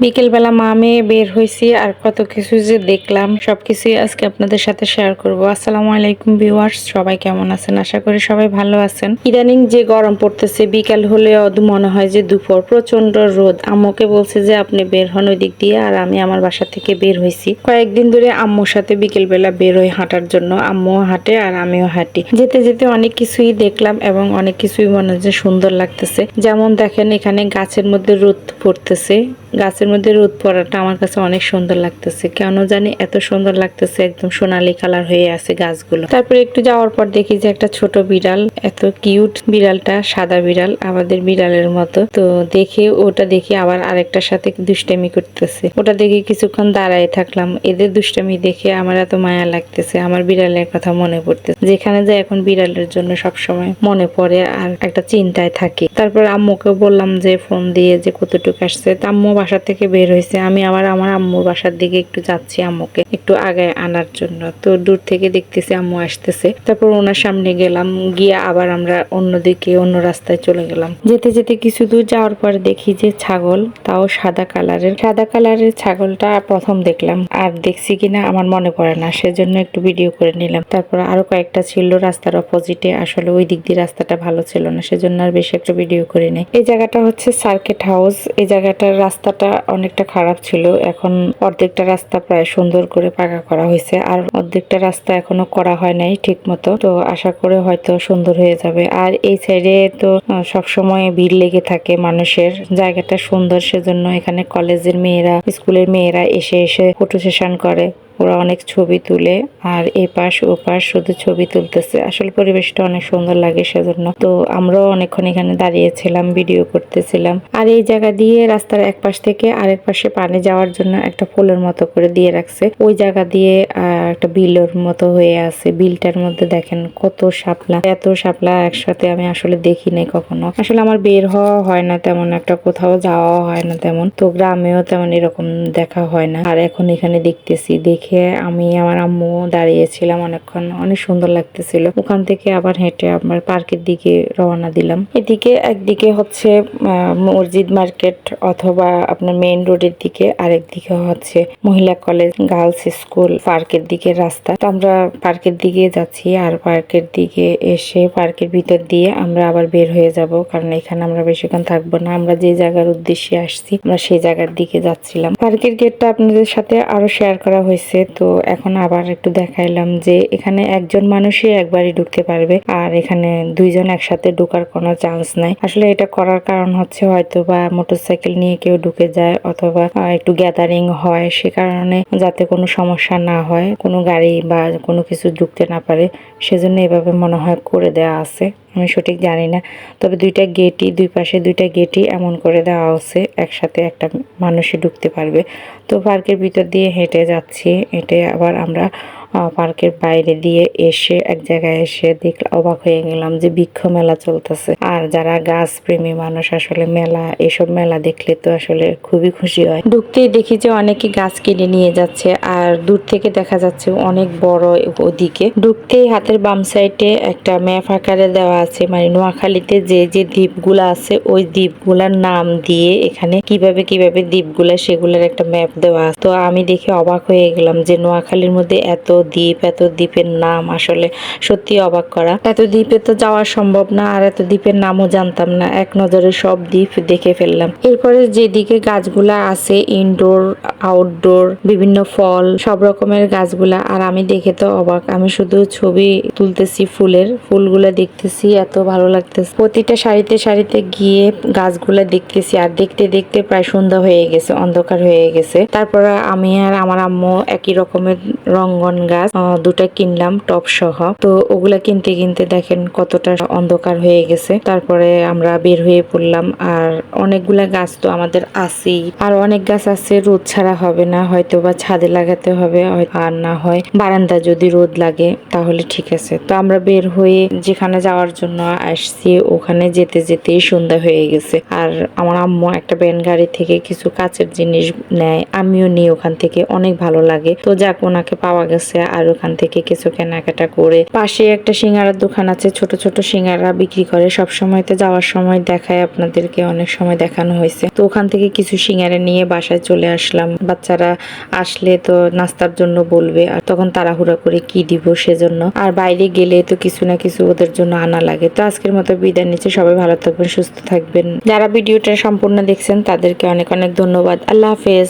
বিকেলবেলা মা মেয়ে বের হয়েছি আর কত কিছু যে দেখলাম সবকিছুই আজকে আপনাদের সাথে শেয়ার করব। আসসালামু আলাইকুম ভিউয়ার্স, সবাই কেমন আছেন? আশা করি সবাই ভালো আছেন। ইদানিং যে গরম পড়তেছে, বিকেল হলে মনে হয় যে দুপুর, প্রচন্ড রোদ। আম্মুকে বলছে যে আপনি বের হন ওই দিক দিয়ে, আর আমি আমার বাসা থেকে বের হয়েছি। কয়েকদিন ধরে আম্মুর সাথে বিকেলবেলা বের হই হাঁটার জন্য। আম্মুও হাঁটে আর আমিও হাঁটি। যেতে যেতে অনেক কিছুই দেখলাম এবং অনেক কিছুই মনে হচ্ছে সুন্দর লাগতেছে। যেমন দেখেন এখানে গাছের মধ্যে রোদ পড়তেছে। গাছের মধ্যে রোদ পড়াটা আমার কাছে অনেক সুন্দর লাগতেছে, কেন জানি এত সুন্দর লাগতেছে, একদম সোনালী কালার হয়ে আছে গাছগুলো। তারপরে একটু যাওয়ার পর দেখি যে একটা ছোট বিড়াল, এত কিউট বিড়ালটা, সাদা বিড়াল আমাদের বিড়ালের মতো। তো ওটা দেখে আবার আরেকটার সাথে দুষ্টামি করতেছে। ওটা দেখে কিছুক্ষণ দাঁড়ায় থাকলাম। এদের দুষ্টামি দেখে আমার এত মায়া লাগতেছে, আমার বিড়ালের কথা মনে পড়তেছে। যেখানে যাই এখন বিড়ালের জন্য সবসময় মনে পড়ে আর একটা চিন্তায় থাকি। তারপর আম্মুকে বললাম যে ফোন দিয়ে যে কতটুকু আসছে। আম্মু বাসা থেকে বের হয়েছে, আমি আবার আমার আম্মুর বাসার দিকে একটু যাচ্ছি আম্মুকে একটু আগে আনার জন্য। তো দূর থেকে দেখতেছি আম্মু আসতেছে। তারপর ওনার সামনে গেলাম, গিয়ে আবার আমরা অন্যদিকে অন্য রাস্তায় চলে গেলাম। যেতে যেতে কিছু দূর যাওয়ার পর দেখি যে ছাগল, তাও সাদা কালারের ছাগলটা প্রথম দেখলাম, আর দেখছি কিনা আমার মনে পড়ে না, সেজন্য একটু ভিডিও করে নিলাম। তারপর আরো কয়েকটা ছিল রাস্তার অপোজিটে, আসলে ওই দিক দিয়ে রাস্তাটা ভালো ছিল না, সেজন্য আর বেশি একটা ভিডিও করে নেই। এই জায়গাটা হচ্ছে সার্কিট হাউস। এই জায়গাটার রাস্তাটা অনেকটা খারাপ ছিল, এখন অর্ধেকটা রাস্তা প্রায় সুন্দর করে পাকা করা হয়েছে, আর অর্ধেকটা রাস্তা এখনো করা হয় নাই ঠিক মতো। তো আশা করে হয়তো সুন্দর হয়ে যাবে। আর এই সাইডে তো সবসময় ভিড় লেগে থাকে মানুষের, জায়গাটা সুন্দর, সেজন্য এখানে কলেজের মেয়েরা, স্কুলের মেয়েরা এসে এসে ফটো সেশন করে। ওরা অনেক ছবি তুলে, আর এ পাশ ও পাশ শুধু ছবি তুলতেছে। আসলে পরিবেশটা অনেক সুন্দর লাগে, সেজন্য তো আমরাও অনেকক্ষণ এখানে দাঁড়িয়েছিলাম, ভিডিও করতেছিলাম। আর এই জায়গা দিয়ে রাস্তার এক পাশ থেকে আরেক পাশে পানি যাওয়ার জন্য একটা পোলের মতো করে দিয়ে রাখছে। ওই জায়গা দিয়ে একটা বিলের মতো হয়ে আছে। বিলটার মধ্যে দেখেন কত শাপলা, এত শাপলা একসাথে আমি আসলে দেখি নাই কখনো। আসলে আমার বের হওয়া হয় না তেমন একটা, কোথাও যাওয়া হয় না তেমন, তো গ্রামেও তেমন এরকম দেখা হয় না। আর এখন এখানে দেখতেছি, দেখে আমি আমার আম্মু দাঁড়িয়েছিলাম অনেকক্ষণ, অনেক সুন্দর লাগতেছিল। ওখান থেকে আবার হেঁটে আমার পার্কের দিকে রওনা দিলাম। এদিকে একদিকে হচ্ছে মসজিদ মার্কেট অথবা আপনার মেইন রোডের দিকে, আরেক দিকে হচ্ছে মহিলা কলেজ, গার্লস স্কুল, পার্কের দিকে রাস্তা। তো আমরা পার্কের দিকে যাচ্ছি, আর পার্কের দিকে এসে পার্কের ভিতর দিয়ে আমরা আবার বের হয়ে যাব, কারণ এখানে আমরা বেশিক্ষণ থাকবো না। আমরা যে জায়গার উদ্দেশ্যে আসছি আমরা সেই জায়গার দিকে যাচ্ছিলাম। পার্কের গেটটা আপনাদের সাথে আরো শেয়ার করা হয়েছে। তো এখন আবার একটু দেখাইলাম যে এখানে একজন মানুষই একবারই ঢুকতে পারবে, আর এখানে দুইজন একসাথে ঢোকার কোনো চান্স নাই। আসলে এটা করার কারণ হচ্ছে হয়তো বা মোটরসাইকেল নিয়ে কেউ ঢুকে যায়, অথবা একটু গ্যাদারিং হয়, সে কারণে যাতে কোনো সমস্যা না হয়, কোনো গাড়ি বা কোনো কিছু ঢুকতে না পারে, সেজন্য এভাবে মনে হয় করে দেওয়া আছে। আমি সঠিক জানি না, তবে দুই পাশে দুইটা গেটই এমন করে দেওয়া আছে, একসাথে একটা মানুষই ঢুকতে পারবে। তো পার্কের ভিতর দিয়ে হেঁটে যাচ্ছি, হেঁটে আবার আমরা পার্কের বাইরে দিয়ে এসে এক জায়গায় এসে দেখলাম, অবাক হয়ে গেলাম যে বৃক্ষ মেলা চলতেছে। আর যারা গাছ প্রেমী মানুষ, আসলে এসব মেলা দেখলে তো আসলে খুবই খুশি হয়। ঢুকতেই দেখি যে অনেকে গাছ কিনে নিয়ে যাচ্ছে, আর দূর থেকে দেখা যাচ্ছে অনেক বড়। ওদিকে ঢুকতেই হাতের বাম সাইডে একটা ম্যাপ আকারে দেওয়া আছে, মানে নোয়াখালীতে যে যে দ্বীপগুলা আছে ওই দ্বীপগুলার নাম দিয়ে এখানে কিভাবে কিভাবে দ্বীপগুলা সেগুলোর একটা ম্যাপ দেওয়া আছে। তো আমি দেখে অবাক হয়ে গেলাম যে নোয়াখালীর মধ্যে এত দ্বীপের নাম, আসলে সত্যি অবাক করা। এত দ্বীপে তো যাওয়া সম্ভব না, আর এত দ্বীপের নামও জানতাম না, এক নজরে সব দ্বীপ দেখে ফেললাম। এরপরে যেদিকে গাছগুলা আছে ইনডোর আউটডোর, বিভিন্ন ফল, সব রকমের গাছগুলা, আর আমি দেখে তো অবাক। আমি শুধু ছবি তুলতেছি, ফুলগুলা দেখতেছি, এত ভালো লাগতেছে। প্রতিটা সারিতে সারিতে গিয়ে গাছগুলা দেখতেছি, আর দেখতে দেখতে প্রায় সন্ধ্যা হয়ে গেছে, অন্ধকার হয়ে গেছে। তারপরে আমি আর আমার আম্মু একই রকমের রঙ্গন গাছ দুটা কিনলাম টপ সহ। তো ওগুলা কিনতে কিনতে দেখেন কতটা অন্ধকার হয়ে গেছে। তারপরে আমরা বের হয়ে পড়লাম, আর অনেকগুলা গাছ তো আমাদের আছেই, আর অনেক গাছ আছে রোদ ছাড়া হবে না, হয়তো বা ছাদে লাগাতে হবে, আর না হয় বারান্দা যদি রোদ লাগে তাহলে ঠিক আছে। তো আমরা বের হয়ে যেখানে যাওয়ার জন্য আসছি ওখানে যেতে যেতেই সন্ধ্যা হয়ে গেছে। আর আমার আম্মু একটা ভ্যান গাড়ি থেকে কিছু কাচের জিনিস নেয়, আমিও নিই ওখান থেকে, অনেক ভালো লাগে। তো যাক, ওনাকে পাওয়া গেছে, হয়েছে আর ওখান থেকে কিছু কেনাকাটা করে পাশে একটা সিঙ্গারার দোকান আছে, ছোট ছোট সিঙ্গারা বিক্রি করে। সব সময় তো যাওয়ার সময় দেখায় আপনাদেরকে, অনেক সময় দেখানো হয়েছে। তো ওখান থেকে কিছু সিঙ্গারা নিয়ে বাসায় চলে আসলাম। বাচ্চারা আসলে তো নাস্তার জন্য বলবে, আর তখন তাড়াহুড়া করে কি দিব সেজন্য। আর বাইরে গেলে তো কিছু না কিছু ওদের জন্য আনা লাগে। তো আজকের মতো বিদায় নিচ্ছি, সবাই ভালো থাকবেন, সুস্থ থাকবেন। যারা ভিডিওটা সম্পূর্ণ দেখছেন তাদেরকে অনেক অনেক ধন্যবাদ। আল্লাহ হাফেজ।